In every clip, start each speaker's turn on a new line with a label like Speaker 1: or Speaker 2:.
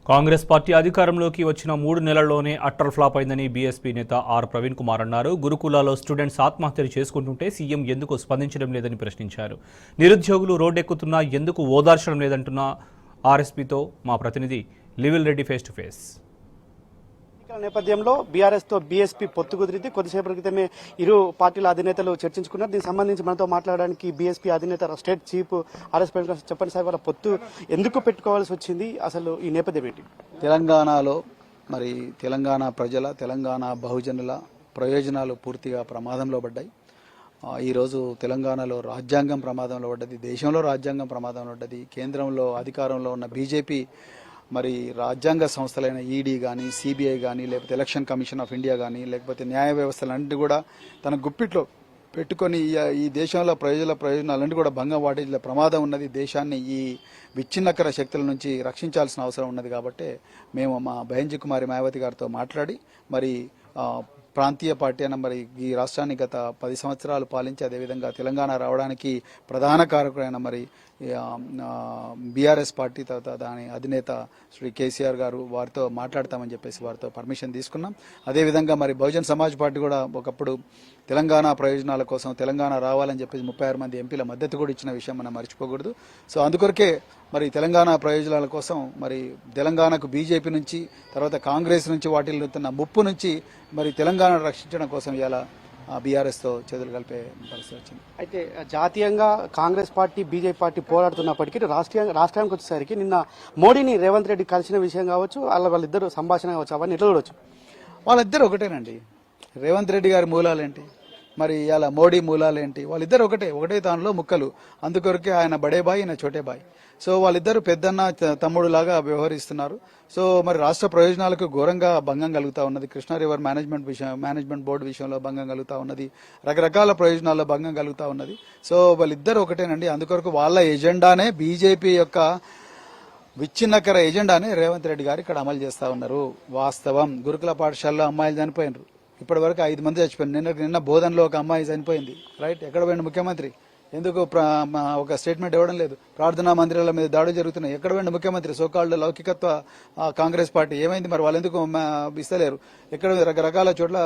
Speaker 1: Congress party అధికారంలోకి వచ్చిన 3 నెలల్లోనే అట్టర్ ఫ్లాప్ అయిందని బీఎస్పీ నేత ఆర్ ప్రవీణ్ కుమార్ అన్నారు. గురుకులాలో స్టూడెంట్స్ ఆత్మహత్యలు చేసుకుంటుంటే సీఎం ఎందుకు స్పందించడం లేదని ప్రశ్నించారు. నిరుద్యోగులు రోడ్డెక్కుతున్నా ఎందుకు ఓదార్చడం లేదంటున్న ఆర్ఎస్పీతో మా ప్రతినిధి లివిల్ రెడ్డి ఫేస్ టు ఫేస్.
Speaker 2: నేపథ్యంలో బీఆర్ఎస్ తో బీఎస్పీ పొత్తు కుదిరింది. కొద్దిసేపటి క్రితమే ఇరు పార్టీల అధినేతలు చర్చించుకున్నారు. దీనికి సంబంధించి మనతో మాట్లాడడానికి బీఎస్పీ అధినేత స్టేట్ చీఫ్ ఆర్ఎస్ ప్రవీణ్ చెప్పండి సార్, వాళ్ళ పొత్తు ఎందుకు పెట్టుకోవాల్సి వచ్చింది, అసలు ఈ నేపథ్యం ఏంటి?
Speaker 3: తెలంగాణలో మరి తెలంగాణ ప్రజల తెలంగాణ బహుజనుల ప్రయోజనాలు పూర్తిగా ప్రమాదంలో పడ్డాయి. ఈరోజు తెలంగాణలో రాజ్యాంగం ప్రమాదంలో పడ్డది, దేశంలో రాజ్యాంగం ప్రమాదంలో పడ్డది. కేంద్రంలో అధికారంలో ఉన్న బీజేపీ మరి రాజ్యాంగ సంస్థలైన ఈడీ కానీ, సిబిఐ కానీ, లేకపోతే ఎలక్షన్ కమిషన్ ఆఫ్ ఇండియా కానీ, లేకపోతే న్యాయ వ్యవస్థలన్నింటినీ కూడా తన గుప్పిట్లో పెట్టుకొని ఈ దేశంలో ప్రయోజనాలన్నింటి కూడా భంగం వాటిల్లే ప్రమాదం ఉన్నది. దేశాన్ని ఈ విచ్ఛిన్నకర శక్తుల నుంచి రక్షించాల్సిన అవసరం ఉన్నది. కాబట్టి మేము మా బహంజీ కుమారి మాయావతి గారితో మాట్లాడి మరి ప్రాంతీయ పార్టీ అయిన మరి ఈ రాష్ట్రాన్ని గత 10 సంవత్సరాలు పాలించి అదేవిధంగా తెలంగాణ రావడానికి ప్రధాన కారకుడైన మరి బీఆర్ఎస్ పార్టీ తర్వాత దాని అధినేత శ్రీ కేసీఆర్ గారు వారితో మాట్లాడతామని చెప్పేసి వారితో పర్మిషన్ తీసుకున్నాం. అదేవిధంగా మరి బహుజన్ సమాజ్ పార్టీ కూడా ఒకప్పుడు తెలంగాణ ప్రయోజనాల కోసం తెలంగాణ రావాలని చెప్పేసి 36 మంది ఎంపీల మద్దతు కూడా ఇచ్చిన విషయం మనం మర్చిపోకూడదు. సో అందుకొరకే మరి తెలంగాణ ప్రయోజనాల కోసం మరి తెలంగాణకు బీజేపీ నుంచి తర్వాత కాంగ్రెస్ నుంచి వాటిల్లుతున్న ముప్పు నుంచి మరి తెలంగాణ రక్షించడం కోసం ఇలా బీఆర్ఎస్తో చేతులు కలిపే పరిస్థితి వచ్చింది.
Speaker 2: అయితే జాతీయంగా కాంగ్రెస్ పార్టీ బీజేపీ పార్టీ పోరాడుతున్నప్పటికీ రాష్ట్రానికి వచ్చేసరికి నిన్న మోడీని రేవంత్ రెడ్డి కలిసిన విషయం కావచ్చు, వాళ్ళిద్దరు సంభాషణ కావచ్చు, అవన్నీ ఎట్లా చూడవచ్చు?
Speaker 3: వాళ్ళిద్దరు ఒకటేనండి. రేవంత్ రెడ్డి గారి మూలాలేంటి, మరి ఇలా మోడీ మూలాలేంటి, వాళ్ళిద్దరు ఒకటే దానిలో ముక్కలు. అందుకొరకే ఆయన బడే బాయ్, ఆయన చోటే బాయ్. సో వాళ్ళిద్దరు పెద్దన్న తమ్ముడు లాగా వ్యవహరిస్తున్నారు. సో మరి రాష్ట్ర ప్రయోజనాలకు ఘోరంగా భంగం కలుగుతా ఉన్నది. కృష్ణా రివర్ మేనేజ్మెంట్ బోర్డు విషయంలో భంగం కలుగుతా ఉన్నది, రకరకాల ప్రయోజనాల్లో భంగం కలుగుతా ఉన్నది. సో వాళ్ళిద్దరు ఒకటేనండి. అందుకొరకు వాళ్ళ ఎజెండానే బీజేపీ యొక్క విచ్ఛిన్నకర ఎజెండానే రేవంత్ రెడ్డి గారు ఇక్కడ అమలు చేస్తా ఉన్నారు. వాస్తవం, గురుకుల పాఠశాలలో అమ్మాయిలు చనిపోయినారు. ఇప్పటి వరకు 5 మంది చచ్చిపోయినారు. నిన్న బోధనలో ఒక అమ్మాయి చనిపోయింది. రైట్, ఎక్కడ పోయిన ముఖ్యమంత్రి? ఎందుకు ఒక స్టేట్మెంట్ ఇవ్వడం లేదు? ప్రార్థనా మందిరాల మీద దాడులు జరుగుతున్నాయి. ఎక్కడ పోయిన ముఖ్యమంత్రి? సోకాల్డ్ లౌకికత్వ కాంగ్రెస్ పార్టీ ఏమైంది మరి? వాళ్ళు ఎందుకు ఇస్తలేరు? ఎక్కడ రకరకాల చోట్ల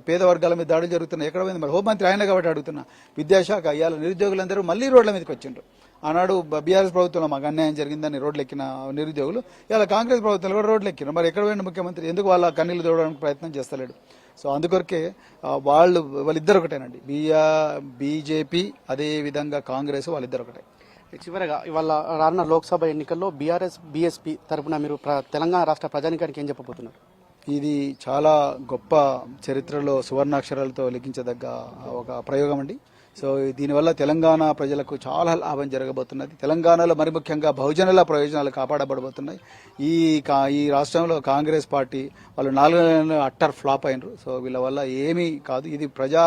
Speaker 3: పేద వర్గాల మీద దాడులు జరుగుతున్నాయి. ఎక్కడ పోయింది మరి? హోంమంత్రి ఆయన కాబట్టి అడుగుతున్నా. విద్యాశాఖ ఇవాళ నిరుద్యోగులందరూ మళ్లీ రోడ్ల మీదకి వచ్చిండ్రు. ఆనాడు బీఆర్ఎస్ ప్రభుత్వంలో మాకు అన్యాయం జరిగిందని రోడ్లెక్కిన నిరుద్యోగులు ఇలా కాంగ్రెస్ ప్రభుత్వంలో కూడా రోడ్లెక్కినారు. మరి ఎక్కడ పోయిన ముఖ్యమంత్రి? ఎందుకు వాళ్ళ కన్నీళ్లు దూడడానికి ప్రయత్నం చేస్తలేడు? సో అందుకొరకే వాళ్ళిద్దరు ఒకటేనండి. బీజేపీ అదే విధంగా కాంగ్రెస్ వాళ్ళిద్దరు ఒకటే.
Speaker 2: చివరగా ఇవాళ రానున్న లోక్సభ ఎన్నికల్లో బీఆర్ఎస్ బీఎస్పీ తరఫున మీరు తెలంగాణ రాష్ట్ర ప్రజానికానికి ఏం చెప్పబోతున్నారు?
Speaker 3: ఇది చాలా గొప్ప చరిత్రలో సువర్ణాక్షరాలతో లిఖించదగ్గ ఒక ప్రయోగం అండి. సో దీనివల్ల తెలంగాణ ప్రజలకు చాలా లాభం జరగబోతున్నది. తెలంగాణలో మరి ముఖ్యంగా బహుజనుల ప్రయోజనాలు కాపాడబడబోతున్నాయి. ఈ రాష్ట్రంలో కాంగ్రెస్ పార్టీ వాళ్ళు 4 నెలలు అట్టర్ ఫ్లాప్ అయినరు. సో వీళ్ళ వల్ల ఏమీ కాదు. ఇది ప్రజా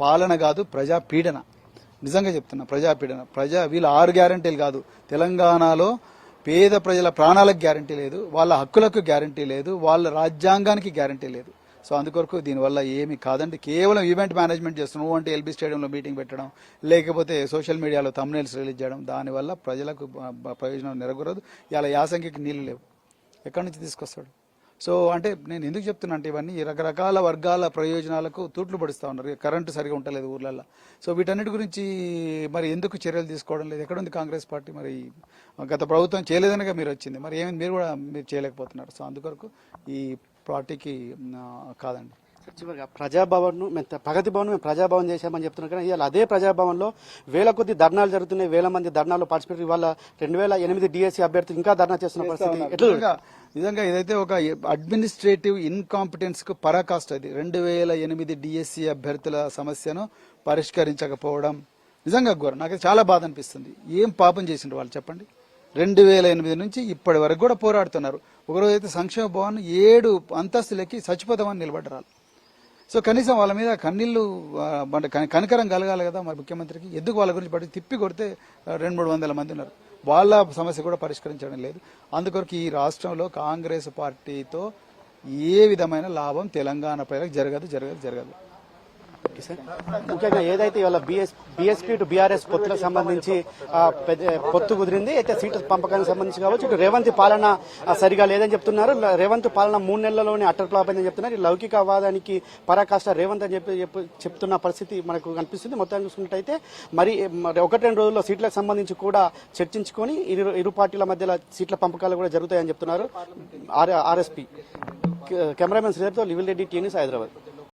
Speaker 3: పాలన కాదు, ప్రజా పీడన. నిజంగా చెప్తున్నా, ప్రజాపీడన. వీళ్ళ 6 గ్యారంటీలు కాదు. తెలంగాణలో పేద ప్రజల ప్రాణాలకు గ్యారంటీ లేదు, వాళ్ళ హక్కులకు గ్యారంటీ లేదు, వాళ్ళ రాజ్యాంగానికి గ్యారంటీ లేదు. సో అందుకొరకు దీనివల్ల ఏమి కాదండి. కేవలం ఈవెంట్ మేనేజ్మెంట్ చేస్తున్నాం అంటే ఎల్బీ స్టేడియంలో మీటింగ్ పెట్టడం, లేకపోతే సోషల్ మీడియాలో థంబ్నెయిల్స్ రిలీజ్ చేయడం, దానివల్ల ప్రజలకు ప్రయోజనం నెరవేరదు. ఇలా యాసంగికి నీళ్లు లేవు, ఎక్కడి నుంచి తీసుకొస్తాడు? సో అంటే నేను ఎందుకు చెప్తున్నా అంటే ఇవన్నీ రకరకాల వర్గాల ప్రయోజనాలకు తూట్లు పడుస్తూ ఉన్నారు. కరెంటు సరిగా ఉండలేదు ఊర్లలో. సో వీటన్నిటి గురించి మరి ఎందుకు చర్యలు తీసుకోవడం లేదు? ఎక్కడ ఉంది కాంగ్రెస్ పార్టీ? మరి గత ప్రభుత్వం చేయలేదనగా మీరు వచ్చింది, మరి ఏమైంది? మీరు చేయలేకపోతున్నారు. సో అందుకొరకు ఈ పార్టీకి కాదండి.
Speaker 2: చివరిగా ప్రజాభవన్ ప్రగతి భవన్ మేము ప్రజాభవన్ చేశామని చెప్తున్నారు కానీ ఇవాళ అదే ప్రజాభవన్లో వేల కొద్ది ధర్నాలు జరుగుతున్నాయి. 1000 మంది ధర్నాలు పార్టిసిపేట్. ఇవాళ 2008 డిఎస్సీ అభ్యర్థులు ఇంకా ధర్నా చేస్తున్న పరిస్థితి.
Speaker 3: నిజంగా ఇదైతే ఒక అడ్మినిస్ట్రేటివ్ ఇన్కాంపిటెన్స్ కు పరాకాష్ట. ఇది 2008 డిఎస్సీ అభ్యర్థుల సమస్యను పరిష్కరించకపోవడం నిజంగా ఘోరం. నాకు చాలా బాధ అనిపిస్తుంది. ఏం పాపం చేసిండ్రు వాళ్ళు చెప్పండి? 2008 నుంచి ఇప్పటి వరకు కూడా పోరాడుతున్నారు. ఒకరోజు అయితే సంక్షేమ భవన్ 7 అంతస్తులకి చచ్చిపోతామని నిలబడ్డారు. సో కనీసం వాళ్ళ మీద కన్నీళ్లు కనికరం కలగాలి కదా మరి ముఖ్యమంత్రికి. ఎందుకు వాళ్ళ గురించి పట్టి తిప్పి కొడితే 200-300 మంది ఉన్నారు. వాళ్ళ సమస్య కూడా పరిష్కరించడం లేదు. అందుకొరకు ఈ రాష్ట్రంలో కాంగ్రెస్ పార్టీతో ఏ విధమైన లాభం తెలంగాణ ప్రజలకు జరగదు.
Speaker 2: ఓకే సార్, ముఖ్యంగా ఏదైతే ఇవాళ బీఎస్పీ టు బీఆర్ఎస్ పొత్తులకు సంబంధించి పొత్తు కుదిరింది, అయితే సీటు పంపకానికి సంబంధించి కావచ్చు, ఇటు రేవంత్ పాలన సరిగా లేదని చెప్తున్నారు. రేవంత్ పాలన 3 నెలల్లోనే అటర్ ఫ్లాప్ అయిందని చెప్తున్నారు. ఈ లౌకికవాదానికి పరాకాష్ట రేవంత్ అని చెప్తున్న పరిస్థితి మనకు కనిపిస్తుంది. మొత్తాన్ని చూసుకున్నట్టయితే మరి 1-2 రోజుల్లో సీట్లకు సంబంధించి కూడా చర్చించుకొని ఇరు పార్టీల మధ్యలో సీట్ల పంపకాలు కూడా జరుగుతాయని చెప్తున్నారు ఆర్ఎస్పీ. కెమెరామెన్ శ్రీధర్తో లివిల్ రెడ్డి, టీ న్యూస్, హైదరాబాద్.